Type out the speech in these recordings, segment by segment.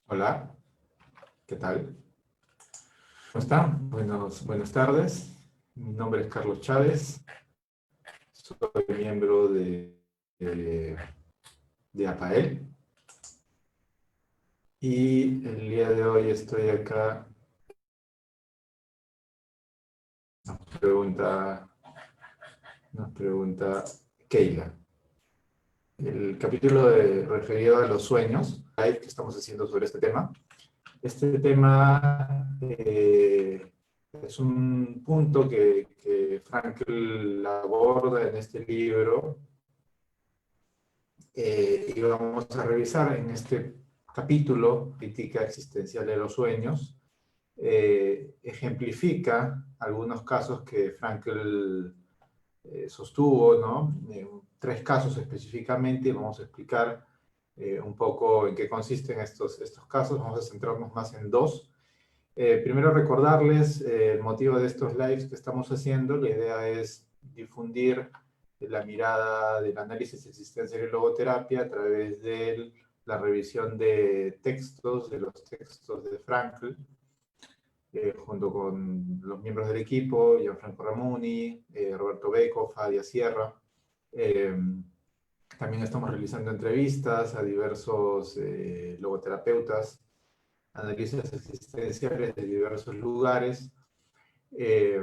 Hola, ¿qué tal? ¿Cómo están? Buenas tardes. Mi nombre es Carlos Chávez. Soy miembro de APAEL. Y el día de hoy estoy acá. Nos pregunta Keila. El capítulo referido a los sueños, live que estamos haciendo sobre este tema. Este tema es un punto que Frankl aborda en este libro y vamos a revisar en este capítulo, Crítica Existencial de los Sueños. Ejemplifica algunos casos que Frankl sostuvo, ¿no? 3 casos específicamente, y vamos a explicar un poco en qué consisten estos casos. Vamos a centrarnos más en 2. Primero recordarles el motivo de estos lives que estamos haciendo. La idea es difundir la mirada del análisis existencial y logoterapia a través de la revisión de los textos de Frankl, junto con los miembros del equipo, Gianfranco Ramuni, Roberto Becco, Fadia Sierra. También estamos realizando entrevistas a diversos logoterapeutas, análisis existenciales de diversos lugares. La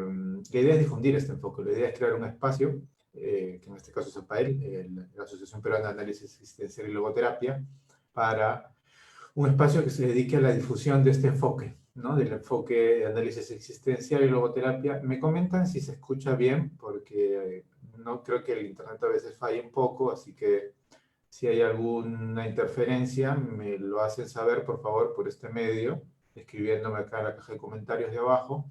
idea es difundir este enfoque, la idea es crear un espacio, que en este caso es APAEL, la Asociación Peruana de Análisis Existencial y Logoterapia, para un espacio que se dedique a la difusión de este enfoque, ¿no? Del enfoque de análisis existencial y logoterapia. Me comentan si se escucha bien, porque no creo que el internet a veces falle un poco, así que si hay alguna interferencia, me lo hacen saber, por favor, por este medio, escribiéndome acá en la caja de comentarios de abajo.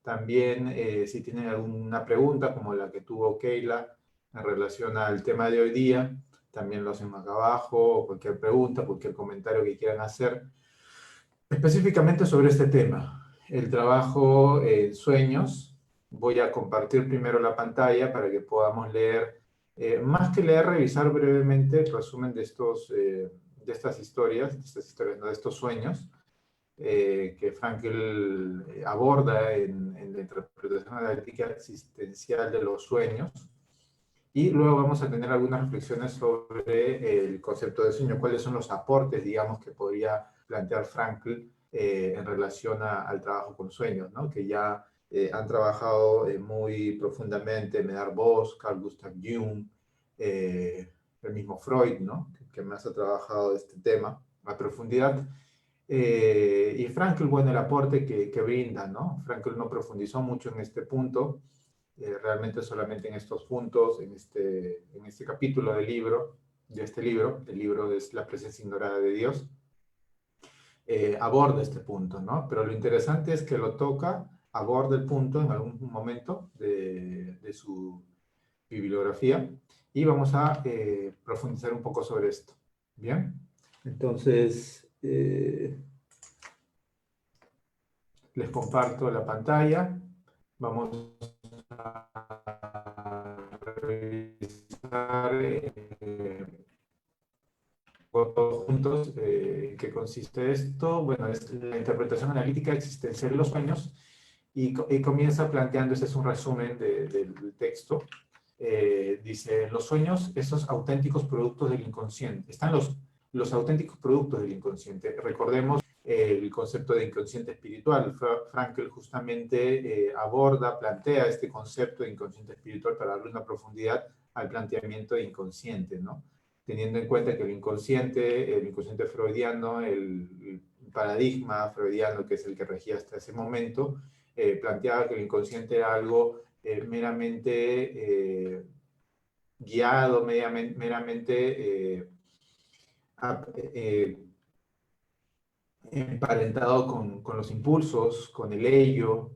También, si tienen alguna pregunta, como la que tuvo Keila, en relación al tema de hoy día, también lo hacen acá abajo, o cualquier pregunta, cualquier comentario que quieran hacer, específicamente sobre este tema, el trabajo en sueños. Voy a compartir primero la pantalla para que podamos leer, más que leer, revisar brevemente el resumen de estas historias, no, de estos sueños, que Frankl aborda en la interpretación analítica existencial de los sueños. Y luego vamos a tener algunas reflexiones sobre el concepto de sueño, cuáles son los aportes, digamos, que podría plantear Frankl en relación al trabajo con sueños, ¿no? Que ya han trabajado muy profundamente Medard Bosch, Carl Gustav Jung, el mismo Freud, ¿no? Que más ha trabajado este tema a profundidad. Y Frankl, bueno, el aporte que brinda, ¿no? Frankl no profundizó mucho en este punto, realmente solamente en estos puntos, en este capítulo del libro, el libro es La presencia ignorada de Dios, aborda este punto, ¿no? Pero lo interesante es que lo toca, aborda el punto en algún momento de su bibliografía, y vamos a profundizar un poco sobre esto. Bien, entonces les comparto la pantalla. Vamos a revisar todos juntos en qué consiste esto. Bueno, es la interpretación analítica existencial de los sueños, y comienza planteando, este es un resumen del texto. Dice: los sueños, esos auténticos productos del inconsciente. Están los auténticos productos del inconsciente. Recordemos el concepto de inconsciente espiritual. Frankl justamente plantea este concepto de inconsciente espiritual para darle una profundidad al planteamiento de inconsciente, ¿no? Teniendo en cuenta que el inconsciente freudiano, el paradigma freudiano, que es el que regía hasta ese momento, planteaba que el inconsciente era algo meramente guiado, meramente emparentado con los impulsos, con el ello,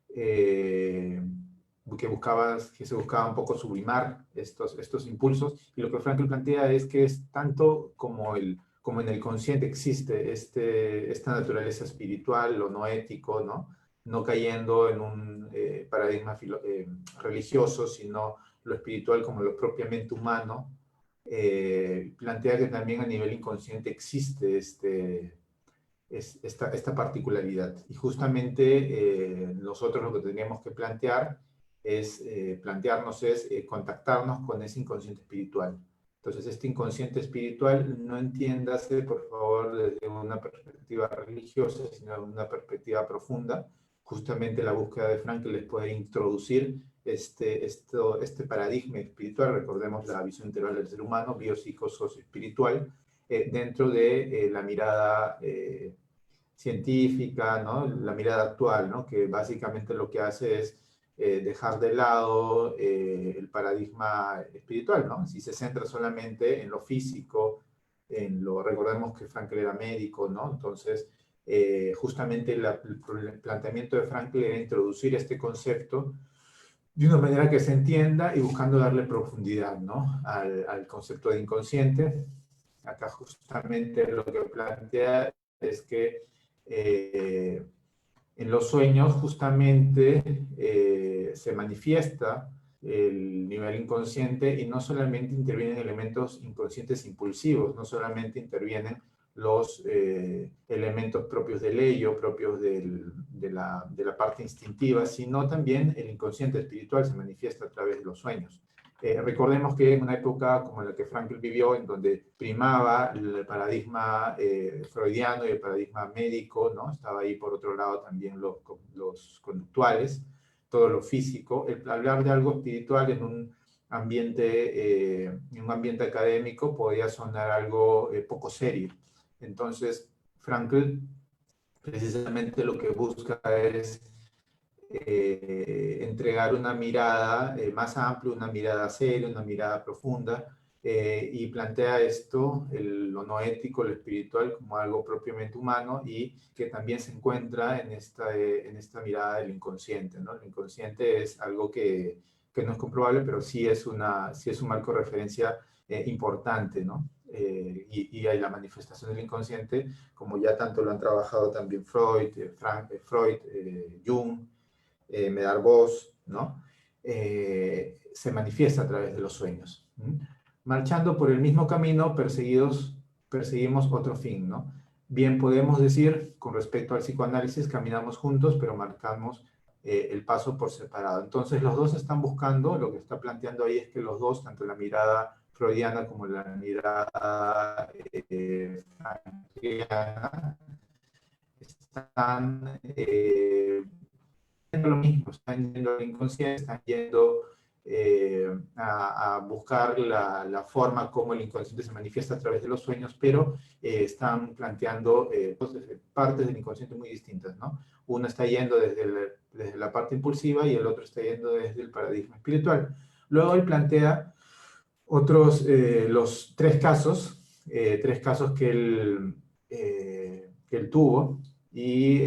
que se buscaba un poco sublimar estos impulsos. Y lo que Frankl plantea es que es tanto como en el consciente existe esta naturaleza espiritual, lo no ético, no cayendo en un paradigma religioso, sino lo espiritual como lo propiamente humano. Plantea que también a nivel inconsciente existe esta particularidad. Y justamente nosotros lo que tendríamos que plantear es contactarnos con ese inconsciente espiritual. Entonces, este inconsciente espiritual no entiéndase, por favor, desde una perspectiva religiosa, sino desde una perspectiva profunda. Justamente la búsqueda de Frankl es poder introducir este paradigma espiritual, recordemos la visión integral del ser humano, biopsico-socio-espiritual, dentro de la mirada científica, ¿no? La mirada actual, ¿no? Que básicamente lo que hace es dejar de lado el paradigma espiritual, ¿no? Si se centra solamente en lo físico, recordemos que Frankl era médico, ¿no? Entonces, justamente el planteamiento de Frankl era introducir este concepto de una manera que se entienda y buscando darle profundidad, ¿no? Al concepto de inconsciente. Acá justamente lo que plantea es que en los sueños justamente se manifiesta el nivel inconsciente y no solamente intervienen elementos inconscientes impulsivos, no solamente intervienen los elementos propios del ello, propios de la parte instintiva, sino también el inconsciente espiritual se manifiesta a través de los sueños. Recordemos que en una época como la que Frankl vivió, en donde primaba el paradigma freudiano y el paradigma médico, ¿no? Estaba ahí por otro lado también los conductuales, todo lo físico. El hablar de algo espiritual en un ambiente académico podía sonar algo poco serio. Entonces, Frankl precisamente lo que busca es entregar una mirada más amplia, una mirada seria, una mirada profunda, y plantea esto, lo no ético, lo espiritual, como algo propiamente humano y que también se encuentra en esta mirada del inconsciente, ¿no? El inconsciente es algo que no es comprobable, pero sí es un marco de referencia importante, ¿no? Y hay la manifestación del inconsciente, como ya tanto lo han trabajado también Freud, Jung, Medard Voss, ¿no? Se manifiesta a través de los sueños. Marchando por el mismo camino, perseguimos otro fin, ¿no? Bien podemos decir, con respecto al psicoanálisis, caminamos juntos, pero marcamos el paso por separado. Entonces, los dos están buscando, lo que está planteando ahí es que los dos, tanto la mirada freudiana como la mirada frankliniana, están lo mismo, están yendo al inconsciente, están yendo a buscar la forma como el inconsciente se manifiesta a través de los sueños, pero están planteando partes del inconsciente muy distintas, ¿no? Uno está yendo desde la parte impulsiva y el otro está yendo desde el paradigma espiritual. Luego él plantea los tres casos que él tuvo, y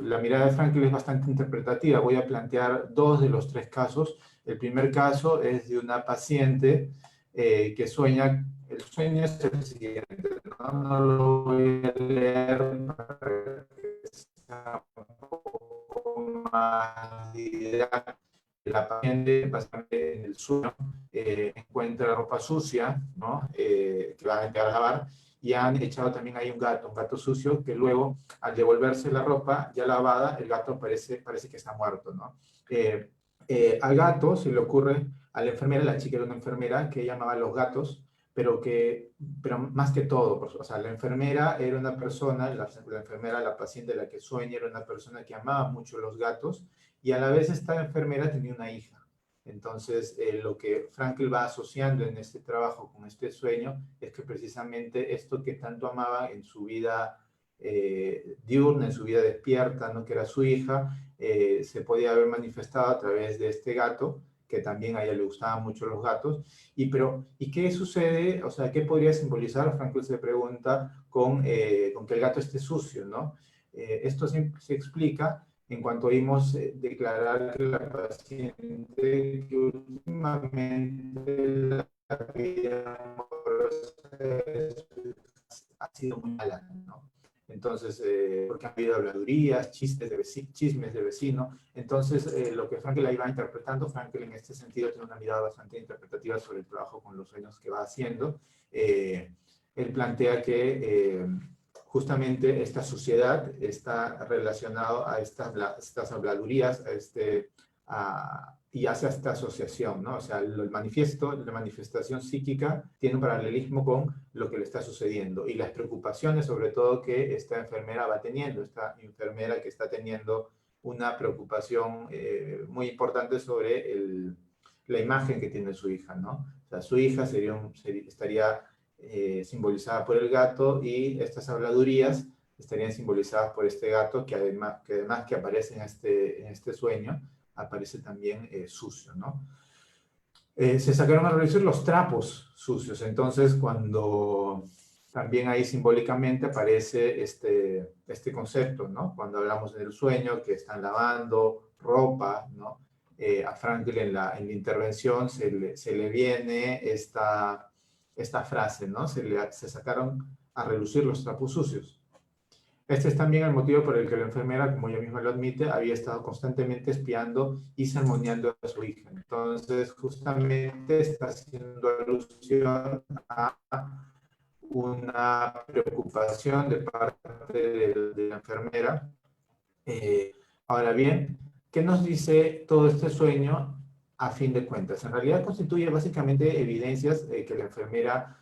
la mirada de Frankl es bastante interpretativa. Voy a plantear dos de los tres casos. El primer caso es de una paciente que sueña. El sueño es el siguiente, no, no lo voy a leer para que sea un poco más didáctico. La paciente, básicamente en el sueño, encuentra ropa sucia, ¿no? Que va a entrar a lavar, y han echado también ahí un gato sucio, que luego, al devolverse la ropa ya lavada, el gato parece que está muerto, ¿no? Al gato se le ocurre, a la enfermera, la chica era una enfermera que llamaba a los gatos, pero más que todo, o sea, la enfermera era una persona, la enfermera, la paciente, la que sueña, era una persona que amaba mucho los gatos, y a la vez esta enfermera tenía una hija. Entonces, lo que Frankl va asociando en este trabajo con este sueño es que precisamente esto que tanto amaba en su vida diurna, en su vida despierta, ¿no? Que era su hija, se podía haber manifestado a través de este gato, que también a ella le gustaban mucho los gatos. ¿Y qué sucede? O sea, ¿qué podría simbolizar? Frankl se pregunta con que el gato esté sucio, ¿no? Esto se explica en cuanto oímos declarar que la paciente que últimamente la vida ha sido muy mala, ¿no? Entonces, porque han habido habladurías, chismes de vecino. Entonces, lo que Frankl ahí va interpretando, Frankl en este sentido tiene una mirada bastante interpretativa sobre el trabajo con los sueños que va haciendo. Él plantea que justamente esta suciedad está relacionada a estas habladurías, y hace esta asociación, ¿no? O sea, el manifiesto, la manifestación psíquica tiene un paralelismo con lo que le está sucediendo y las preocupaciones, sobre todo, que esta enfermera va teniendo, esta enfermera que está teniendo una preocupación muy importante sobre la imagen que tiene su hija, ¿no? O sea, su hija estaría simbolizada por el gato y estas habladurías estarían simbolizadas por este gato que además que aparece en este sueño, aparece también sucio, ¿no? Se sacaron a relucir los trapos sucios, entonces cuando también ahí simbólicamente aparece este concepto, ¿no? Cuando hablamos del sueño, que están lavando ropa, ¿no? A Frankl en la intervención se le viene esta frase, ¿no? Se sacaron a relucir los trapos sucios. Este es también el motivo por el que la enfermera, como ella misma lo admite, había estado constantemente espiando y sermoneando a su hija. Entonces, justamente está haciendo alusión a una preocupación de parte de la enfermera. Ahora bien, ¿qué nos dice todo este sueño a fin de cuentas? En realidad constituye básicamente evidencias que la enfermera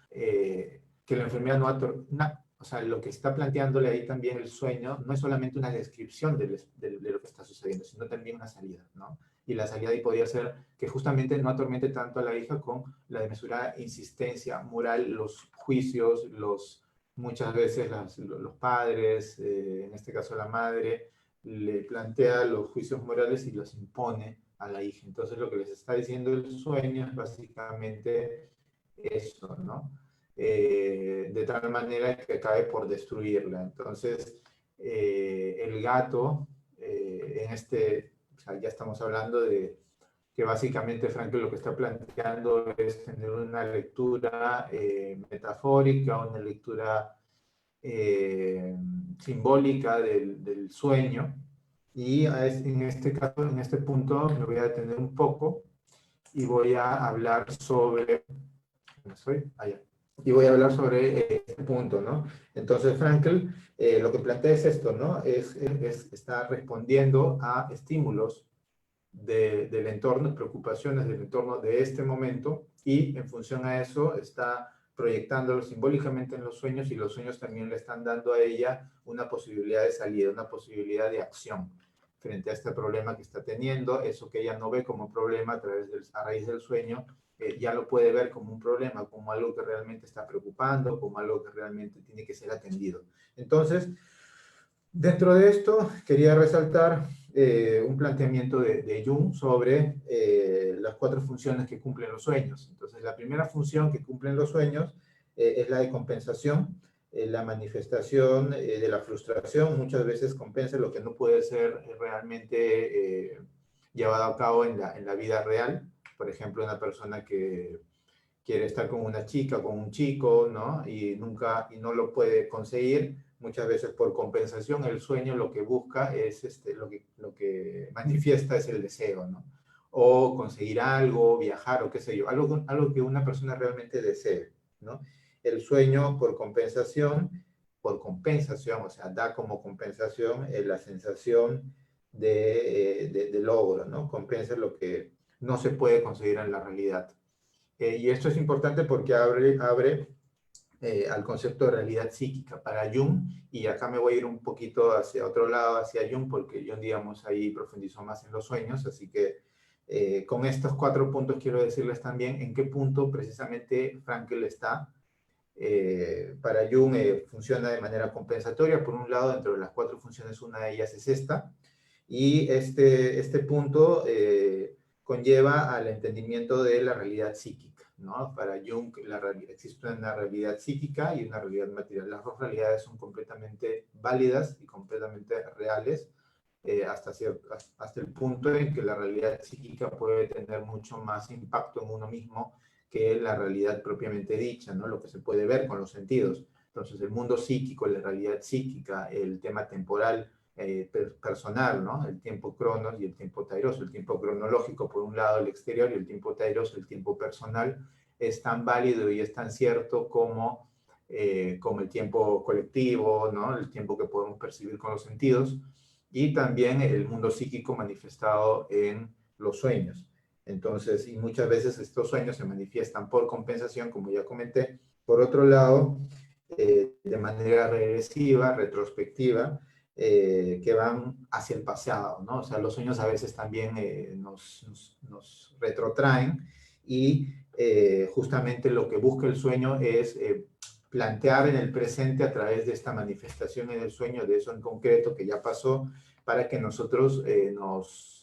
o sea, lo que está planteándole ahí también el sueño no es solamente una descripción de lo que está sucediendo, sino también una salida, ¿no? Y la salida ahí podría ser que justamente no atormente tanto a la hija con la desmesurada insistencia moral, los juicios, muchas veces los padres, en este caso la madre, le plantea los juicios morales y los impone a la hija. Entonces lo que les está diciendo el sueño es básicamente eso, ¿no? De tal manera que acabe por destruirla. Entonces, el gato, o sea, ya estamos hablando de que básicamente Frankl lo que está planteando es tener una lectura metafórica, una lectura simbólica del sueño. Y en este caso, en este punto, me voy a detener un poco y voy a hablar sobre... ¿Dónde estoy? Allá. Y voy a hablar sobre este punto, ¿no? Entonces, Frankl lo que plantea es esto, ¿no? Está respondiendo a estímulos del entorno, preocupaciones del entorno de este momento, y en función a eso está proyectándolo simbólicamente en los sueños, y los sueños también le están dando a ella una posibilidad de salida, una posibilidad de acción frente a este problema que está teniendo. Eso que ella no ve como problema a raíz del sueño, ya lo puede ver como un problema, como algo que realmente está preocupando, como algo que realmente tiene que ser atendido. Entonces, dentro de esto, quería resaltar un planteamiento de Jung sobre las 4 funciones que cumplen los sueños. Entonces, la primera función que cumplen los sueños es la de compensación, la manifestación de la frustración. Muchas veces compensa lo que no puede ser realmente llevado a cabo en la vida real. Por ejemplo, una persona que quiere estar con una chica, con un chico, ¿no? Y no lo puede conseguir. Muchas veces por compensación, el sueño lo que busca es, lo que manifiesta es el deseo, ¿no? O conseguir algo, viajar, o qué sé yo, algo que una persona realmente desee, ¿no? El sueño por compensación, o sea, da como compensación la sensación de logro, ¿no? Compensa lo que no se puede conseguir en la realidad. Y esto es importante porque abre al concepto de realidad psíquica para Jung, y acá me voy a ir un poquito hacia otro lado, hacia Jung, porque Jung, digamos, ahí profundizó más en los sueños, así que con estos 4 puntos quiero decirles también en qué punto precisamente Frankl está. Para Jung funciona de manera compensatoria. Por un lado, dentro de las 4 funciones, una de ellas es esta, y este punto conlleva al entendimiento de la realidad psíquica, ¿no? Para Jung existe una realidad psíquica y una realidad material. Las 2 realidades son completamente válidas y completamente reales, hasta el punto en que la realidad psíquica puede tener mucho más impacto en uno mismo que la realidad propiamente dicha, ¿no? Lo que se puede ver con los sentidos. Entonces, el mundo psíquico, la realidad psíquica, el tema temporal, personal, ¿no? El tiempo cronos y el tiempo kairos. El tiempo cronológico, por un lado, el exterior, y el tiempo kairos, el tiempo personal, es tan válido y es tan cierto como como el tiempo colectivo, ¿no? El tiempo que podemos percibir con los sentidos, y también el mundo psíquico manifestado en los sueños. Entonces, y muchas veces estos sueños se manifiestan por compensación, como ya comenté. Por otro lado, de manera regresiva, retrospectiva, que van hacia el pasado, ¿no? O sea, los sueños a veces también nos retrotraen y justamente lo que busca el sueño es plantear en el presente a través de esta manifestación en el sueño, de eso en concreto que ya pasó, para que nosotros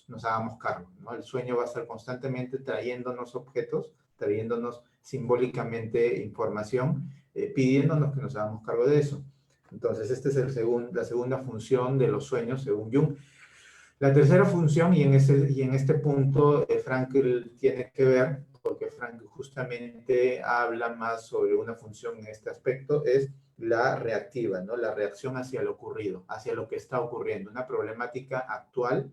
nos hagamos cargo, ¿no? El sueño va a estar constantemente trayéndonos objetos, trayéndonos simbólicamente información, pidiéndonos que nos hagamos cargo de eso. Entonces, esta es la segunda función de los sueños, según Jung. La tercera función, y en este punto Frankl tiene que ver, porque Frankl justamente habla más sobre una función en este aspecto, es la reactiva, ¿no? La reacción hacia lo ocurrido, hacia lo que está ocurriendo, una problemática actual.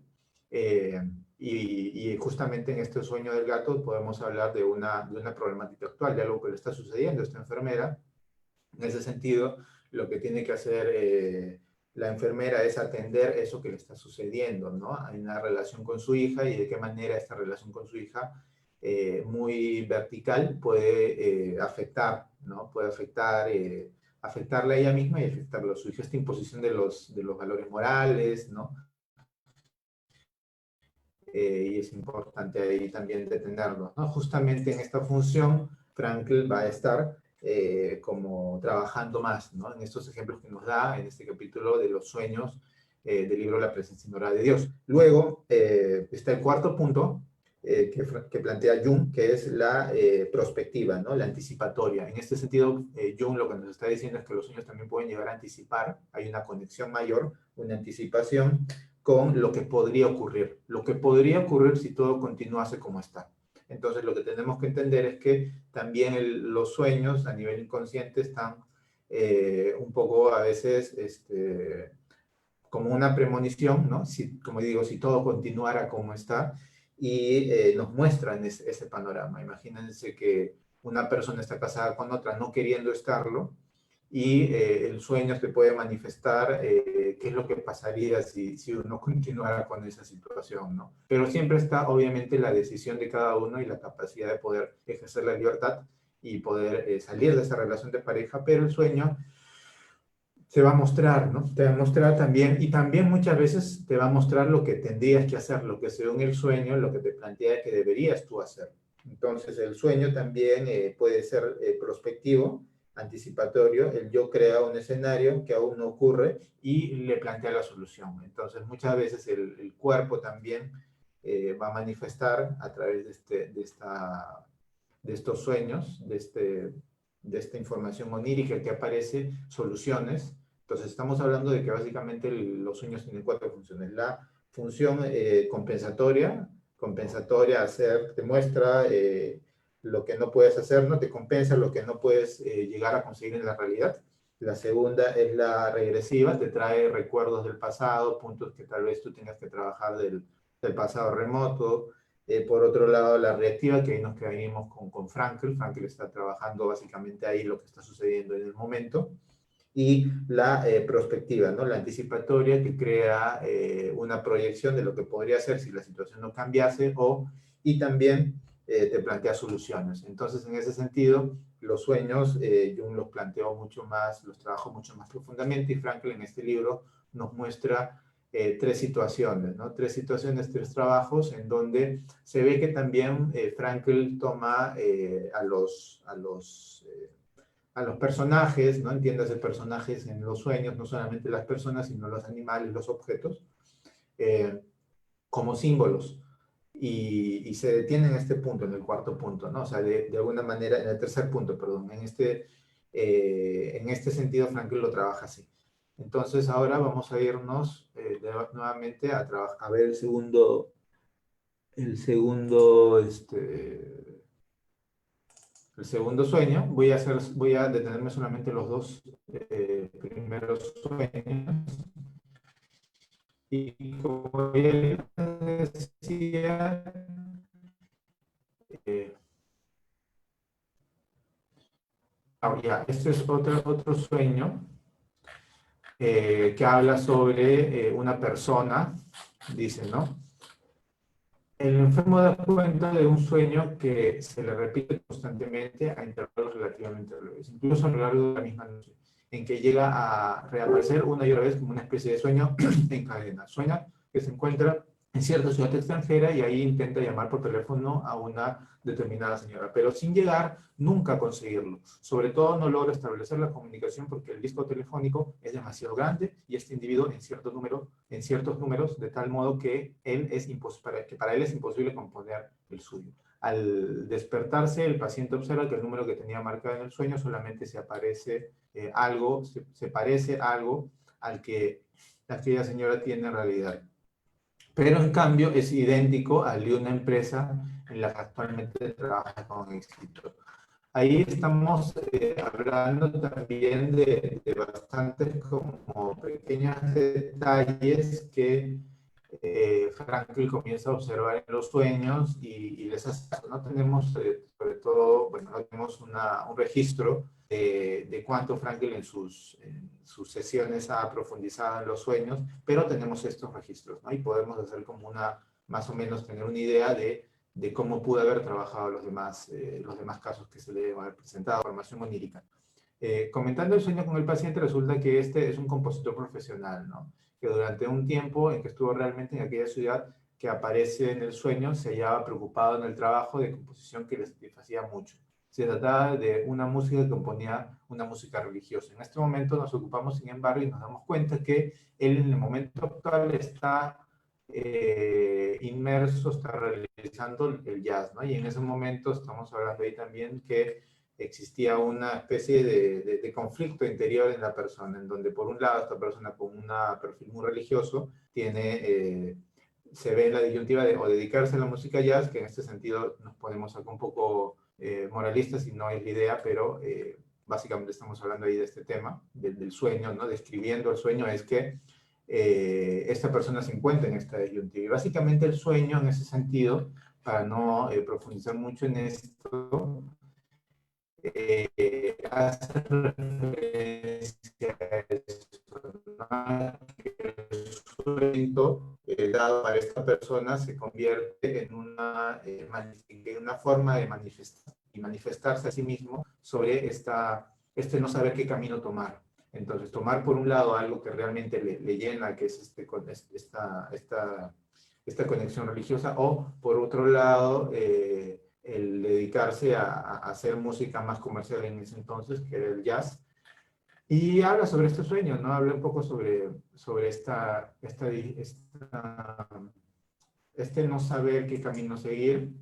eh, y justamente en este sueño del gato podemos hablar de una problemática actual, de algo que le está sucediendo a esta enfermera. En ese sentido, lo que tiene que hacer la enfermera es atender eso que le está sucediendo, ¿no? Hay una relación con su hija y de qué manera esta relación con su hija muy vertical puede afectar, ¿no? Puede afectar, afectarla a ella misma y afectarlo a su hija. Esta imposición de los valores morales, ¿no? Y es importante ahí también detenerlo, ¿no? Justamente en esta función, Frankl va a estar como trabajando más, ¿no? En estos ejemplos que nos da en este capítulo de los sueños del libro La presencia ignorada de Dios. Luego está el cuarto punto que plantea Jung, que es la prospectiva, ¿no? La anticipatoria. En este sentido, Jung lo que nos está diciendo es que los sueños también pueden llegar a anticipar, hay una conexión mayor, una anticipación con lo que podría ocurrir si todo continuase como está. Entonces, lo que tenemos que entender es que también los sueños a nivel inconsciente están un poco a veces como una premonición, ¿no? Si, como digo, si todo continuara como está, y nos muestran ese panorama. Imagínense que una persona está casada con otra no queriendo estarlo, y el sueño se puede manifestar qué es lo que pasaría si uno continuara con esa situación, ¿no? Pero siempre está obviamente la decisión de cada uno y la capacidad de poder ejercer la libertad y poder salir de esa relación de pareja, pero el sueño te va a mostrar, ¿no? Te va a mostrar también, y también muchas veces te va a mostrar lo que tendrías que hacer, lo que según el sueño, lo que te plantea que deberías tú hacer. Entonces, el sueño también puede ser prospectivo, anticipatorio. El yo crea un escenario que aún no ocurre y le plantea la solución. Entonces, muchas veces el cuerpo también va a manifestar a través de estos sueños, de esta información onírica que aparece, soluciones. Entonces, estamos hablando de que básicamente los sueños tienen cuatro funciones. La función compensatoria, hacer, te muestra lo que no puedes hacer, no te compensa lo que no puedes llegar a conseguir en la realidad. La segunda es la regresiva, te trae recuerdos del pasado, puntos que tal vez tú tengas que trabajar del pasado remoto. Por otro lado, la reactiva, que ahí nos quedaríamos con Frankl. Frankl está trabajando básicamente ahí lo que está sucediendo en el momento. Y la prospectiva, ¿no? La anticipatoria, que crea una proyección de lo que podría ser si la situación no cambiase, y también te plantea soluciones. Entonces, en ese sentido, los sueños, Jung los planteó mucho más, los trabajó mucho más profundamente, y Frankl en este libro nos muestra tres situaciones, ¿no? Tres situaciones, tres trabajos, en donde se ve que también Frankl toma a los personajes, ¿no? Entiéndase personajes en los sueños, no solamente las personas, sino los animales, los objetos, eh, como símbolos. Y se detiene en este punto, en el cuarto punto, ¿no? O sea, de alguna manera, en el tercer punto, perdón, en este sentido, Frankl lo trabaja así. Entonces, ahora vamos a irnos nuevamente a ver el segundo sueño. Voy a detenerme solamente los dos primeros sueños. Y como ya decía, eh, ya, este es otro sueño que habla sobre una persona, dice, ¿no? El enfermo da cuenta de un sueño que se le repite constantemente a intervalos relativamente breves, incluso a lo largo de la misma noche, en que llega a reaparecer una y otra vez como una especie de sueño en cadena. Sueña que se encuentra en cierta ciudad extranjera y ahí intenta llamar por teléfono a una determinada señora, pero sin llegar nunca a conseguirlo. Sobre todo no logra establecer la comunicación porque el disco telefónico es demasiado grande y este individuo en ciertos números, de tal modo que, para él es imposible componer el suyo. Al despertarse, el paciente observa que el número que tenía marcado en el sueño solamente se parece algo al que aquella señora tiene en realidad. Pero en cambio es idéntico al de una empresa en la que actualmente trabaja con éxito. Ahí estamos hablando también de bastantes como pequeños detalles que Frankl comienza a observar en los sueños y les hace caso. No tenemos, sobre todo, bueno, no tenemos un registro de cuánto Frankl en sus sesiones ha profundizado en los sueños, pero tenemos estos registros, ¿no? Y podemos hacer como más o menos tener una idea de cómo pudo haber trabajado los demás casos que se le deben haber presentado, formación onírica. Comentando el sueño con el paciente, resulta que este es un compositor profesional, ¿no? Que durante un tiempo en que estuvo realmente en aquella ciudad que aparece en el sueño, se hallaba preocupado en el trabajo de composición que le satisfacía mucho. Se trataba de una música que componía una música religiosa. En este momento nos ocupamos, sin embargo, y nos damos cuenta que él en el momento actual está inmerso, está realizando el jazz, ¿no? Y en ese momento estamos hablando ahí también que existía una especie de conflicto interior en la persona, en donde por un lado esta persona con un perfil muy religioso se ve en la disyuntiva de o dedicarse a la música jazz, que en este sentido nos ponemos acá un poco moralistas y no es la idea, pero básicamente estamos hablando ahí de este tema, del sueño, ¿no? Describiendo el sueño es que esta persona se encuentra en esta disyuntiva. Y básicamente el sueño en ese sentido, para no profundizar mucho en esto, hace referencia a esto, ¿no? Que el sueño dado para esta persona se convierte en una forma de manifestarse a sí mismo sobre este no saber qué camino tomar. Entonces, tomar por un lado algo que realmente le llena, que es esta conexión religiosa, o por otro lado, el dedicarse a hacer música más comercial en ese entonces, que era el jazz. Y habla sobre este sueño, ¿no? Habla un poco sobre este no saber qué camino seguir.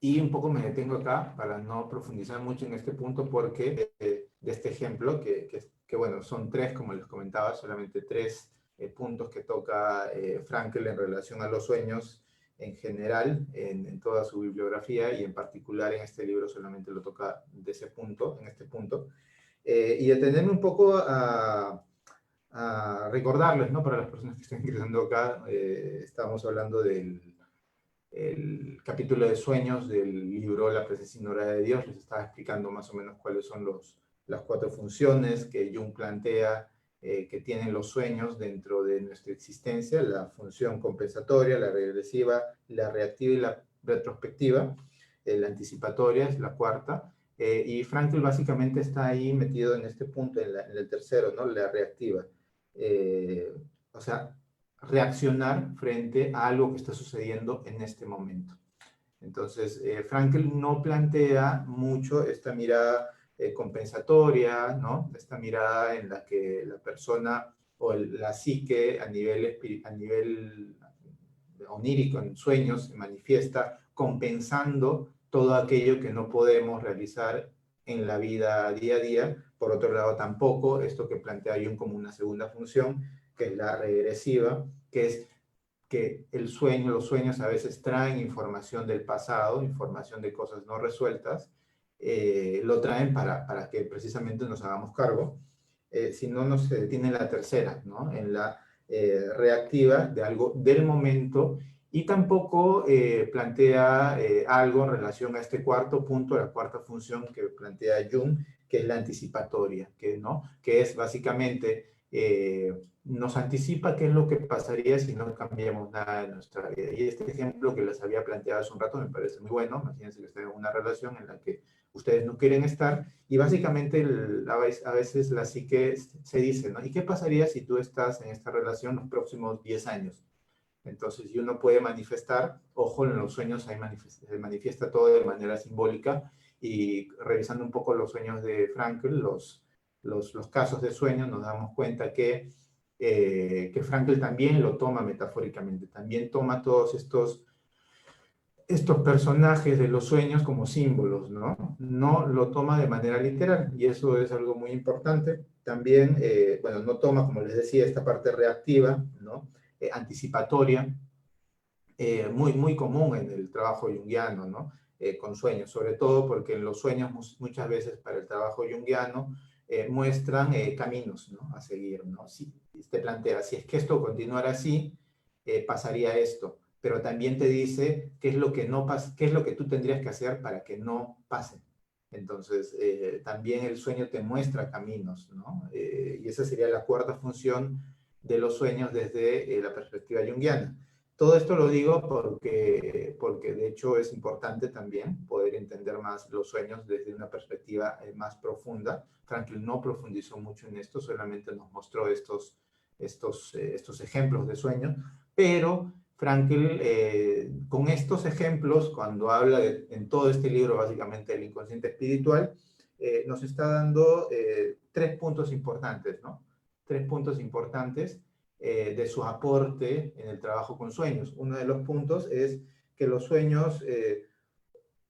Y un poco me detengo acá para no profundizar mucho en este punto porque de este ejemplo, que bueno, son tres, como les comentaba, solamente tres puntos que toca Frankl en relación a los sueños en general, en toda su bibliografía, y en particular en este libro solamente lo toca de ese punto, en este punto. Y detenerme un poco a recordarles, ¿no? Para las personas que están ingresando acá, estábamos hablando del el capítulo de sueños del libro La presencia ignorada de Dios. Les estaba explicando más o menos cuáles son las cuatro funciones que Jung plantea que tienen los sueños dentro de nuestra existencia: la función compensatoria, la regresiva, la reactiva y la retrospectiva. La anticipatoria es la cuarta. Y Frankl básicamente está ahí metido en este punto, en el tercero, ¿no? La reactiva. O sea, reaccionar frente a algo que está sucediendo en este momento. Entonces, Frankl no plantea mucho esta mirada compensatoria, ¿no? Esta mirada en la que la persona o la psique a nivel onírico, en sueños, se manifiesta compensando todo aquello que no podemos realizar en la vida día a día. Por otro lado, tampoco esto que plantea Jung como una segunda función, que es la regresiva, que es que los sueños a veces traen información del pasado, información de cosas no resueltas, lo traen para que precisamente nos hagamos cargo, si no nos detiene en la tercera, ¿no? En la reactiva de algo del momento, y tampoco plantea algo en relación a este cuarto punto, la cuarta función que plantea Jung, que es la anticipatoria, que es básicamente nos anticipa qué es lo que pasaría si no cambiamos nada en nuestra vida. Y este ejemplo que les había planteado hace un rato me parece muy bueno. Imagínense que están en una relación en la que ustedes no quieren estar y básicamente a veces la psique se dice, ¿no? ¿Y qué pasaría si tú estás en esta relación los próximos 10 años? Entonces, y uno puede manifestar, ojo, en los sueños se manifiesta todo de manera simbólica y revisando un poco los sueños de Frankl, los casos de sueños, nos damos cuenta que Frankl también lo toma metafóricamente, también toma todos estos personajes de los sueños como símbolos, ¿no? No lo toma de manera literal y eso es algo muy importante. También, bueno, no toma, como les decía, esta parte reactiva, ¿no? Anticipatoria, muy común en el trabajo junguiano, ¿no? Con sueños, sobre todo porque en los sueños muchas veces para el trabajo junguiano muestran caminos, ¿no? A seguir, ¿no? Si te plantea, si es que esto continuara así, pasaría esto, pero también te dice qué es lo que no pasa, qué es lo que tú tendrías que hacer para que no pase. Entonces, también el sueño te muestra caminos, ¿no? Y esa sería la cuarta función de los sueños desde la perspectiva junguiana. Todo esto lo digo porque de hecho es importante también poder entender más los sueños desde una perspectiva más profunda. Frankl no profundizó mucho en esto, solamente nos mostró estos ejemplos de sueños, pero Frankl con estos ejemplos, cuando habla en todo este libro básicamente del inconsciente espiritual, nos está dando tres puntos importantes, ¿no? Tres puntos importantes de su aporte en el trabajo con sueños. Uno de los puntos es que los sueños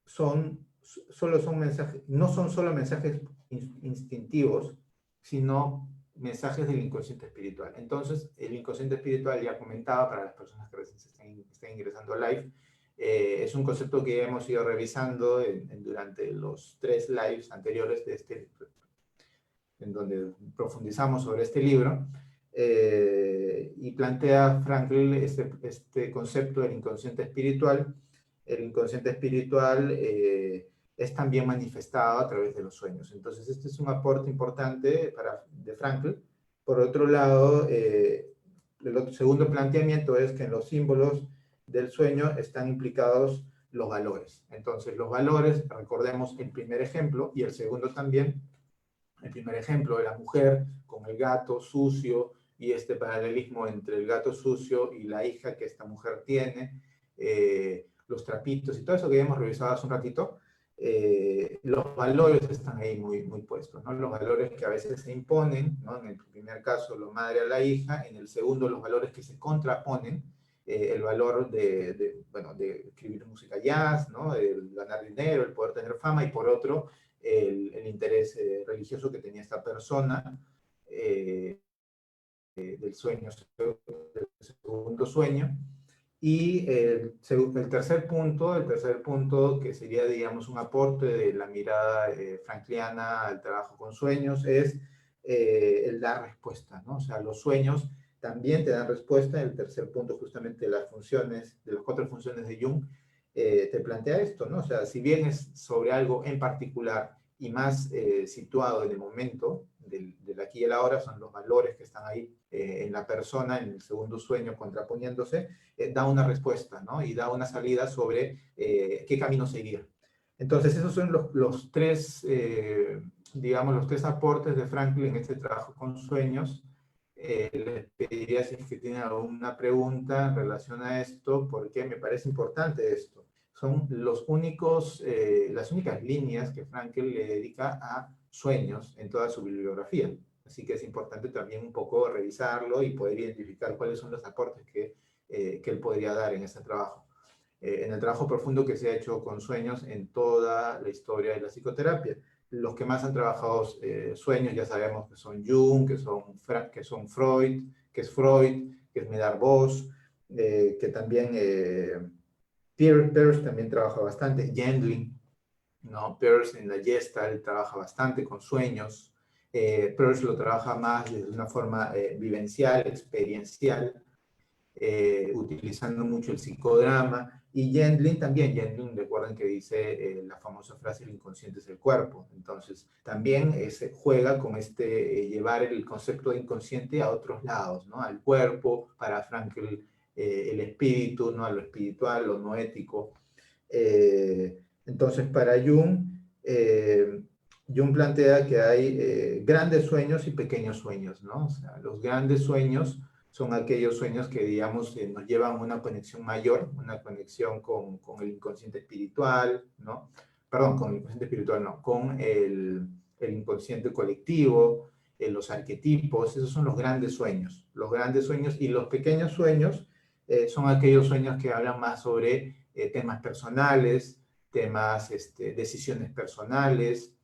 solo son mensajes, no son solo mensajes instintivos, sino mensajes del inconsciente espiritual. Entonces, el inconsciente espiritual, ya comentaba para las personas que recién están ingresando a live, es un concepto que hemos ido revisando durante los 3 lives anteriores de en donde profundizamos sobre este libro, y plantea Frankl este concepto del inconsciente espiritual. El inconsciente espiritual es también manifestado a través de los sueños. Entonces, este es un aporte importante de Frankl. Por otro lado, el segundo planteamiento es que en los símbolos del sueño están implicados los valores. Entonces, los valores, recordemos el primer ejemplo y el segundo también, el primer ejemplo de la mujer con el gato sucio y este paralelismo entre el gato sucio y la hija que esta mujer tiene, los trapitos y todo eso que hemos revisado hace un ratito, los valores están ahí muy puestos, ¿no? Los valores que a veces se imponen, ¿no? En el primer caso, la madre a la hija, en el segundo, los valores que se contraponen, el valor bueno, de escribir música jazz, ¿no? El ganar dinero, el poder tener fama, y por otro, el interés religioso que tenía esta persona del sueño, del segundo sueño. Y el tercer punto que sería, digamos, un aporte de la mirada frankliana al trabajo con sueños es el dar respuesta, ¿no? O sea, los sueños también te dan respuesta. El tercer punto, justamente, de las funciones, de las 4 funciones de Jung, te plantea esto, ¿no? O sea, si bien es sobre algo en particular y más situado en el momento del aquí y el ahora, son los valores que están ahí en la persona, en el segundo sueño contraponiéndose, da una respuesta, ¿no? Y da una salida sobre qué camino seguir. Entonces, esos son los tres, digamos, los 3 aportes de Frankl en este trabajo con sueños. Les pediría si es que tienen alguna pregunta en relación a esto, porque me parece importante esto. Son las únicas líneas que Frankl le dedica a sueños en toda su bibliografía. Así que es importante también un poco revisarlo y poder identificar cuáles son los aportes que él podría dar en este trabajo. En el trabajo profundo que se ha hecho con sueños en toda la historia de la psicoterapia. Los que más han trabajado sueños ya sabemos que son Jung, que son Freud, que es Medard Bosch, que también Peirce también trabaja bastante, Gendlin, ¿no? Peirce en la Gestalt trabaja bastante con sueños, Peirce lo trabaja más de una forma vivencial, experiencial. utilizando mucho el psicodrama. Y Gendlin también, Gendlin, recuerden que dice la famosa frase, el inconsciente es el cuerpo. Entonces, también se juega con llevar el concepto de inconsciente a otros lados, ¿no? Al cuerpo, para Frankl, el espíritu, ¿no? A lo espiritual, lo no ético. Entonces, para Jung, Jung plantea que hay grandes sueños y pequeños sueños, ¿no? O sea, los grandes sueños son aquellos sueños que, digamos, nos llevan a una conexión mayor, una conexión con el inconsciente espiritual, ¿no? Perdón, con el inconsciente espiritual, no, con el inconsciente colectivo, los arquetipos, esos son los grandes sueños. Los grandes sueños y los pequeños sueños son aquellos sueños que hablan más sobre temas personales, temas, decisiones personales,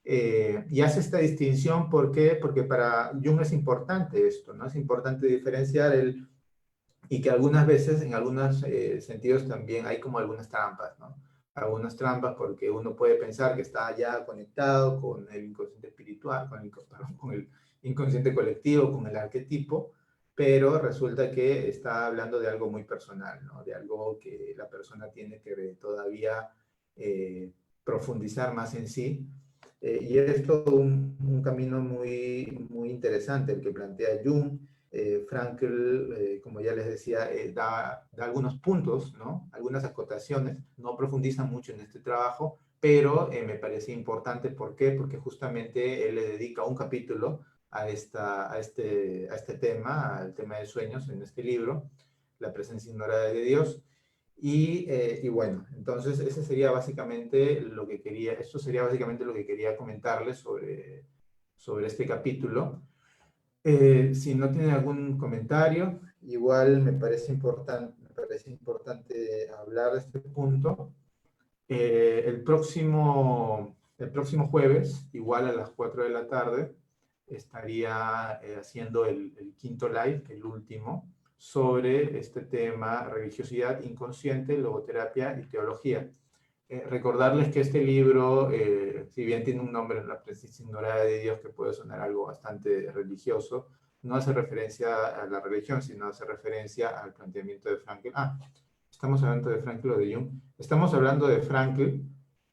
y hace esta distinción, ¿por qué? Porque para Jung es importante esto, ¿no? Es importante diferenciar y que algunas veces, en algunos sentidos también hay como algunas trampas, ¿no? Algunas trampas porque uno puede pensar que está ya conectado con el inconsciente espiritual, perdón, con el inconsciente colectivo, con el arquetipo, pero resulta que está hablando de algo muy personal, ¿no? De algo que la persona tiene que todavía profundizar más en sí. Y es todo un camino muy interesante el que plantea Jung. Frankl, como ya les decía, da algunos puntos, ¿no? Algunas acotaciones, no profundiza mucho en este trabajo, pero me parece importante. ¿Por qué? Porque justamente él le dedica un capítulo a este tema, al tema de sueños en este libro, La presencia ignorada de Dios. Y bueno, entonces ese sería básicamente lo que quería, esto sería básicamente lo que quería comentarles sobre este capítulo. Si no tienen algún comentario, igual me parece importante hablar de este punto. El próximo jueves, igual a las 4 de la tarde, estaría haciendo el quinto live, el último, sobre este tema: religiosidad inconsciente, logoterapia y teología. Recordarles que este libro, si bien tiene un nombre, La presencia ignorada de Dios, que puede sonar algo bastante religioso, no hace referencia a la religión, sino hace referencia al planteamiento de Frankl. ¿Estamos hablando de Frankl o de Jung? Estamos hablando de Frankl,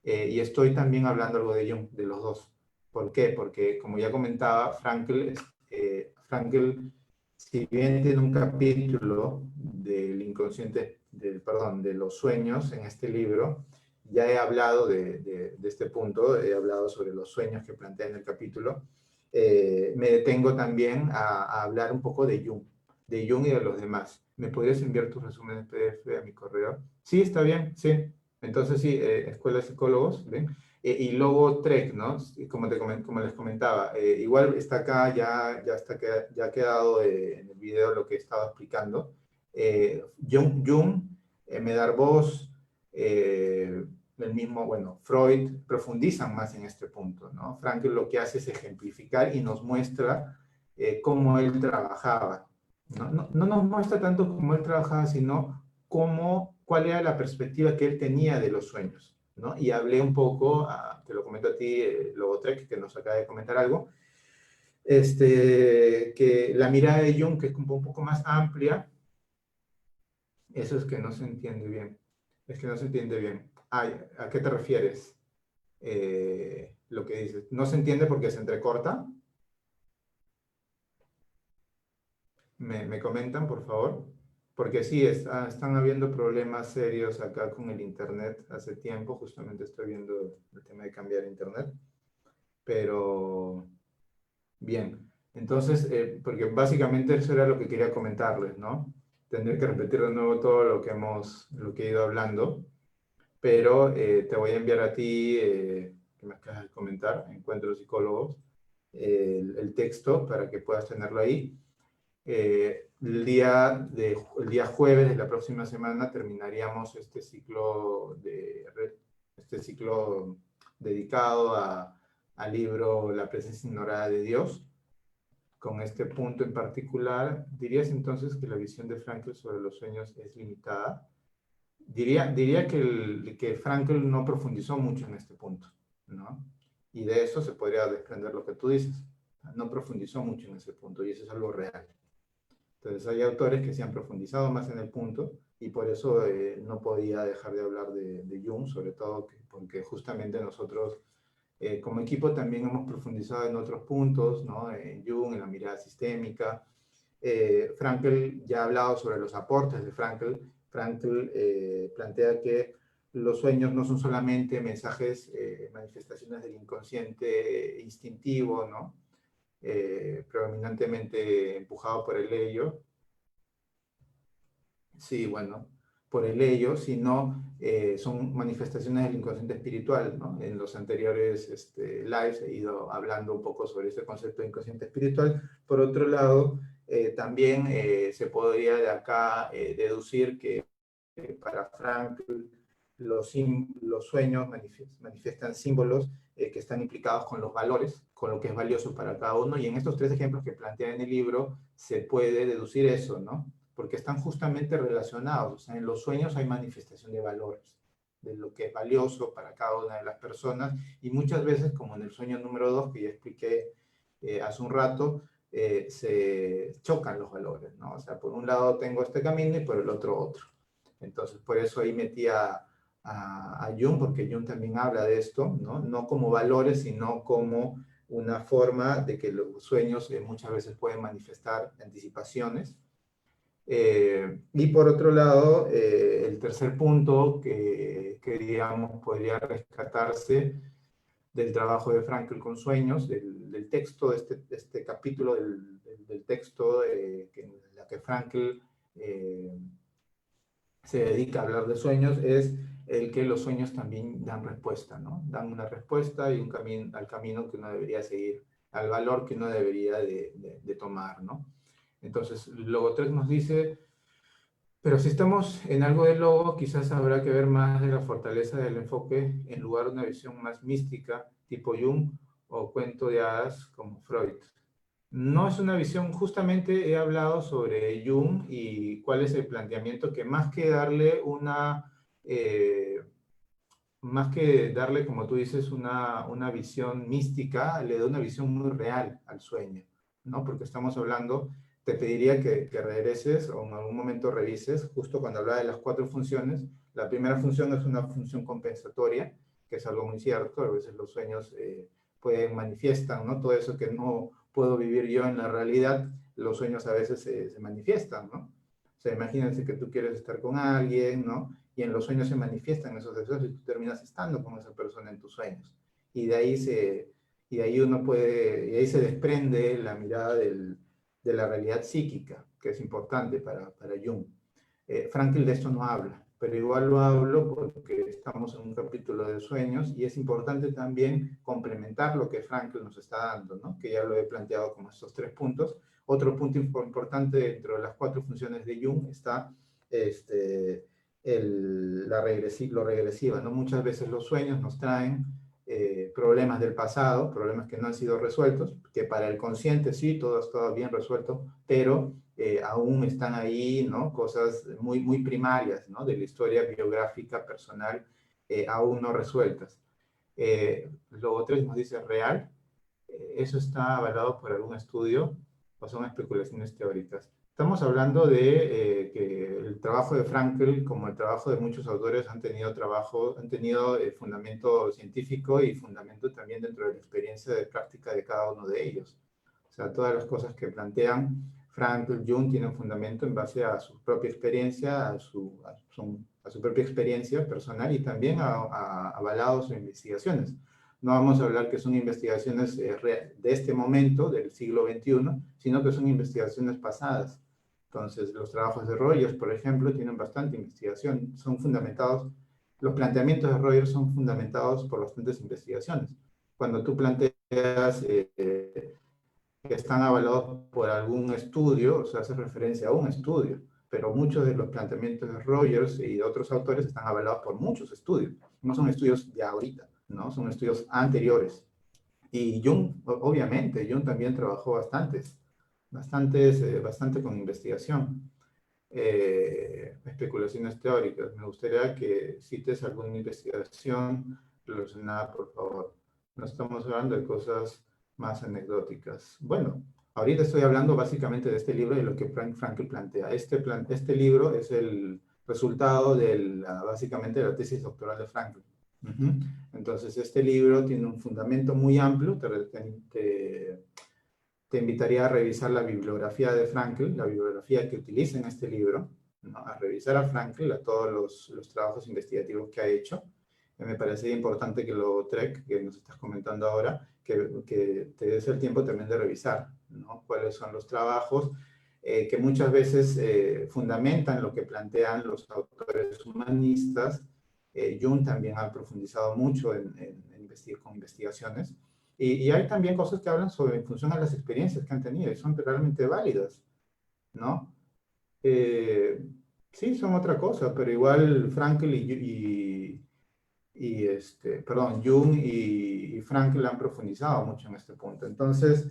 y estoy también hablando algo de Jung, de los dos. ¿Por qué? Porque, como ya comentaba, Frankl, si bien tiene un capítulo del inconsciente, perdón, de los sueños en este libro, ya he hablado de este punto, he hablado sobre los sueños que plantea en el capítulo. Me detengo también a hablar un poco de Jung y de los demás. ¿Me podrías enviar tus resúmenes PDF a mi correo? Sí, está bien, sí. Entonces sí, Escuela de Psicólogos, ¿ven? Y luego Trek, ¿no? Como les comentaba, igual está acá, ya ha quedado en el video lo que he estado explicando. Jung, Medard Voss, el mismo, bueno, Freud, profundizan más en este punto, ¿no? Frankl lo que hace es ejemplificar y nos muestra cómo él trabajaba. No nos muestra tanto cómo él trabajaba, sino cuál era la perspectiva que él tenía de los sueños, ¿no? Y hablé un poco, te lo comento a ti, Logotrek, que nos acaba de comentar algo, que la mirada de Jung, que es un poco más amplia, eso es que no se entiende bien. Es que no se entiende bien. ¿A qué te refieres? Lo que dices. ¿No se entiende porque se entrecorta? ¿Me comentan, por favor? Porque sí, están habiendo problemas serios acá con el internet hace tiempo. Justamente estoy viendo el tema de cambiar internet. Pero, bien. Entonces, porque básicamente eso era lo que quería comentarles, ¿no? Tendré que repetir de nuevo todo lo que he ido hablando, pero te voy a enviar a ti, que me acabas de comentar, Encuentros Psicólogos, el texto para que puedas tenerlo ahí. El día jueves de la próxima semana terminaríamos este ciclo dedicado al libro La presencia ignorada de Dios. Con este punto en particular, ¿dirías entonces que la visión de Frankl sobre los sueños es limitada? Diría que Frankl no profundizó mucho en este punto, ¿no? Y de eso se podría desprender lo que tú dices. No profundizó mucho en ese punto y eso es algo real. Entonces hay autores que se han profundizado más en el punto y por eso no podía dejar de hablar de Jung, sobre todo porque justamente nosotros como equipo también hemos profundizado en otros puntos, ¿no? En Jung, en la mirada sistémica. Frankl ya ha hablado sobre los aportes de Frankl. Frankl plantea que los sueños no son solamente mensajes, manifestaciones del inconsciente instintivo, ¿no? Predominantemente empujado por el ello. Sí, bueno, por el ello, sino son manifestaciones del inconsciente espiritual, ¿no? En los anteriores lives he ido hablando un poco sobre ese concepto de inconsciente espiritual. Por otro lado, también se podría de acá deducir que para Frankl los sueños manifiestan símbolos que están implicados con los valores, con lo que es valioso para cada uno, y en estos tres ejemplos que plantea en el libro se puede deducir eso, ¿no? Porque están justamente relacionados. O sea, en los sueños hay manifestación de valores, de lo que es valioso para cada una de las personas, y muchas veces, como en el sueño número 2 que ya expliqué hace un rato, se chocan los valores, ¿no? O sea, por un lado tengo este camino y por el otro otro. Entonces, por eso ahí metí a Jung, porque Jung también habla de esto, ¿no? No como valores, sino como una forma de que los sueños muchas veces pueden manifestar anticipaciones. Y por otro lado, el tercer punto que, digamos podría rescatarse del trabajo de Frankl con sueños, del texto, de este capítulo del texto en la que Frankl se dedica a hablar de sueños, es el que los sueños también dan respuesta, ¿no? Dan una respuesta y un camino al camino que uno debería seguir, al valor que uno debería de tomar, ¿no? Entonces, Logo 3 nos dice, pero si estamos en algo de Logo, quizás habrá que ver más de la fortaleza del enfoque en lugar de una visión más mística, tipo Jung, o cuento de hadas como Freud. No es una visión, justamente he hablado sobre Jung y cuál es el planteamiento que más que darle más que darle, como tú dices, una visión mística, le da una visión muy real al sueño, ¿no? Porque estamos hablando, te pediría que regreses o en algún momento revises, justo cuando hablaba de las cuatro funciones, la primera función es una función compensatoria, que es algo muy cierto, a veces los sueños manifiestan, ¿no? Todo eso que no puedo vivir yo en la realidad, los sueños a veces se manifiestan, ¿no? O sea, imagínense que tú quieres estar con alguien, ¿no? Y en los sueños se manifiestan esos deseos y tú terminas estando con esa persona en tus sueños. Y de ahí y ahí se desprende la mirada de la realidad psíquica, que es importante para Jung. Frankl de esto no habla, pero igual lo hablo porque estamos en un capítulo de sueños y es importante también complementar lo que Frankl nos está dando, ¿no? Que ya lo he planteado como estos tres puntos. Otro punto importante dentro de las cuatro funciones de Jung está lo regresiva, ¿no? Muchas veces los sueños nos traen problemas del pasado, problemas que no han sido resueltos, que para el consciente sí, todo ha estado bien resuelto, pero aún están ahí, ¿no? Cosas muy, muy primarias, ¿no? De la historia biográfica, personal, aún no resueltas. Luego 3 nos dice real, eso está avalado por algún estudio o son especulaciones teóricas. Estamos hablando de que el trabajo de Frankl, como el trabajo de muchos autores, han tenido fundamento científico y fundamento también dentro de la experiencia de práctica de cada uno de ellos. O sea, todas las cosas que plantean Frankl, Jung, tienen fundamento en base a su propia experiencia, a su propia experiencia personal y también avalados sus investigaciones. No vamos a hablar que son investigaciones de este momento, del siglo XXI, sino que son investigaciones pasadas. Entonces, los trabajos de Rogers, por ejemplo, tienen bastante investigación, son fundamentados, los planteamientos de Rogers son fundamentados por bastantes investigaciones. Cuando tú planteas que están avalados por algún estudio, o sea, hace referencia a un estudio, pero muchos de los planteamientos de Rogers y de otros autores están avalados por muchos estudios, no son estudios de ahorita, ¿no? Son estudios anteriores. Y Jung, obviamente, Jung también trabajó bastante con investigación. Especulaciones teóricas. Me gustaría que cites alguna investigación relacionada, por favor. No estamos hablando de cosas más anecdóticas. Bueno, Ahorita estoy hablando básicamente de este libro y lo que Frankl plantea. Este libro es el resultado básicamente de la tesis doctoral de Frankl. Entonces, este libro tiene un fundamento muy amplio. Te invitaría a revisar la bibliografía de Frankl, la bibliografía que utiliza en este libro, ¿no? A revisar a Frankl, a todos los trabajos investigativos que ha hecho. Me parece importante que Trek, que nos estás comentando ahora, que te des el tiempo también de revisar, ¿no? Cuáles son los trabajos que muchas veces fundamentan lo que plantean los autores humanistas. Jung también ha profundizado mucho con investigaciones. Y hay también cosas que hablan sobre en función a las experiencias que han tenido y son realmente válidas, ¿no? Eh, sí, son otra cosa, pero igual Frankl perdón, Jung y Frankl han profundizado mucho en este punto. Entonces,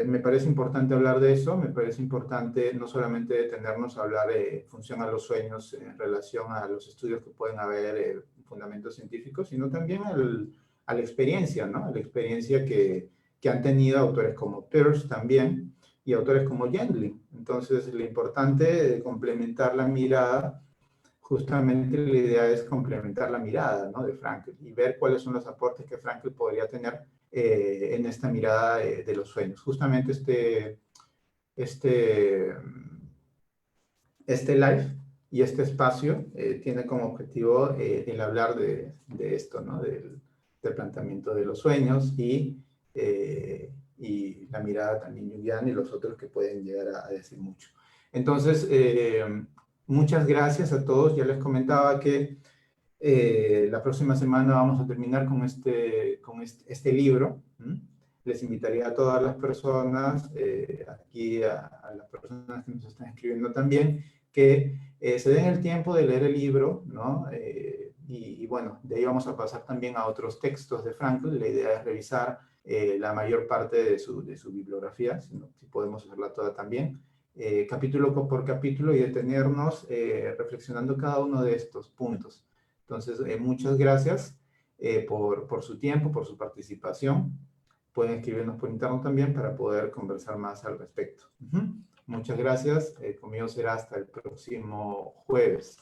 me parece importante hablar de eso, me parece importante no solamente detenernos a hablar en función a los sueños en relación a los estudios que pueden haber, fundamentos científicos, sino también a la experiencia, ¿no? A la experiencia que han tenido autores como Peirce también y autores como Gendlin. Entonces, lo importante es complementar la mirada. Justamente la idea es complementar la mirada, ¿no? De Frankl y ver cuáles son los aportes que Frankl podría tener en esta mirada de los sueños. Justamente este, este live y este espacio tiene como objetivo el hablar de esto, ¿no? Del planteamiento de los sueños y la mirada también junguiana y los otros que pueden llegar a decir mucho. Entonces, muchas gracias a todos. Ya les comentaba que la próxima semana vamos a terminar con este libro. Les invitaría a todas las personas, aquí a las personas que nos están escribiendo también, que se den el tiempo de leer el libro, ¿no? Y bueno, de ahí vamos a pasar también a otros textos de Frankl. La idea es revisar la mayor parte de su bibliografía, si podemos hacerla toda también, capítulo por capítulo y detenernos reflexionando cada uno de estos puntos. Entonces, muchas gracias por su tiempo, por su participación. Pueden escribirnos por interno también para poder conversar más al respecto. Muchas gracias. Conmigo será hasta el próximo jueves.